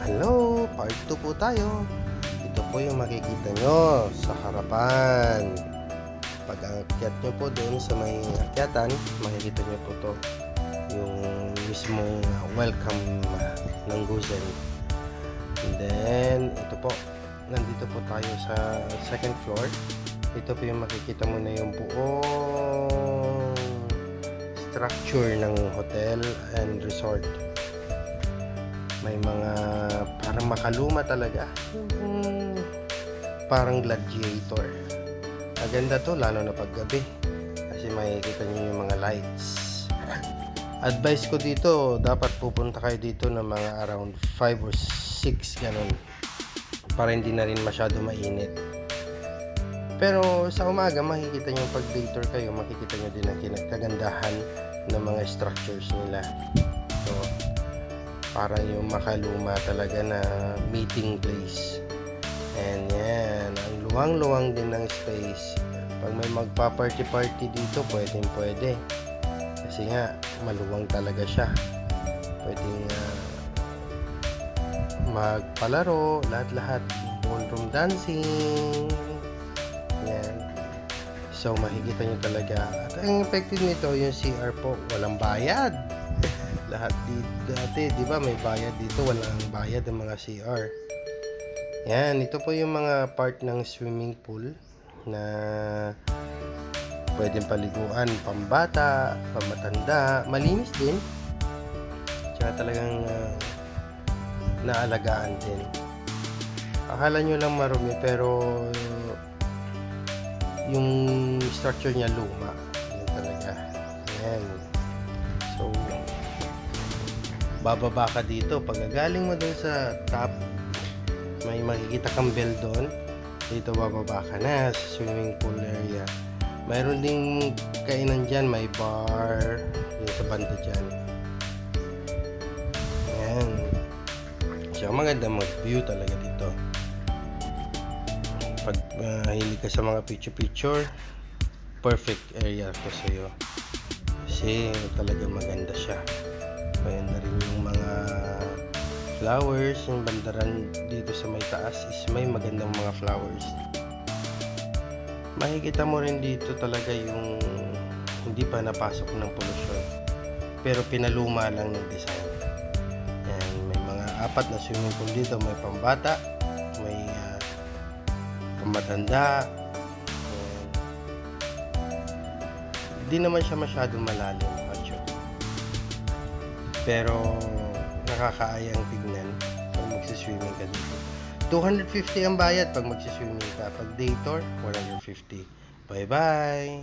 Hello, part 2 po tayo. Ito po yung makikita nyo sa harapan. Pag akyat nyo po doon sa may akyatan, makikita nyo po to yung mismong welcome ng Guzen. And then, ito po, nandito po tayo sa second floor. Ito po yung makikita mo na yung buong structure ng hotel and resort. May mga parang makaluma talaga, parang gladiator. Maganda to lalo na paggabi kasi makikita nyo yung mga lights. Advice ko dito, dapat pupunta kayo dito ng mga around 5 or 6 ganun, para hindi na rin masyado mainit. Pero sa umaga makikita nyo, pag day tour kayo, makikita nyo din ang kagandahan ng mga structures nila. So parang yung makaluma talaga na meeting place. And yan, ang luwang-luwang din ng space. Pag may magpa-party-party dito, pwede. Kasi nga, maluwang talaga siya. Pwedeng magpalaro, lahat-lahat. Ballroom dancing. Yan. So, makikita nyo talaga. At ang effective nito, yung CR po, walang bayad. Lahat dati, di ba, may bayad dito, walang bayad ang mga CR. Yan, ito po yung mga part ng swimming pool na pwedeng paliguan, pambata, pamatanda, malinis din. Tsaka talagang naalagaan din. Akala nyo lang marumi, pero yung structure niya luma. Yan talaga. Yan. So, bababa ka dito. Pag galing mo dun sa top, may makikita kang bell doon. Dito bababa ka na sa swimming pool area. Mayroon ding kainan dyan, may bar yung sa banda dyan. Ayan. So maganda mag-view talaga dito. Pag hilig ka sa mga picture, perfect area to sa'yo. Kasi talaga maganda siya. Maganda rin yung mga flowers, yung bandaran dito sa may taas is may magandang mga flowers. Makikita mo rin dito talaga yung hindi pa napasok ng polusyon, pero pinaluma lang ng design. Yan, may mga 4 na swimming pool dito. May pambata, may pamatanda. Hindi naman siya masyadong malalim, pero nakakaayang tignan pag magsiswimming ka dito. 250 ang bayad pag magsiswimming ka. Pag day tour, 150. Bye bye!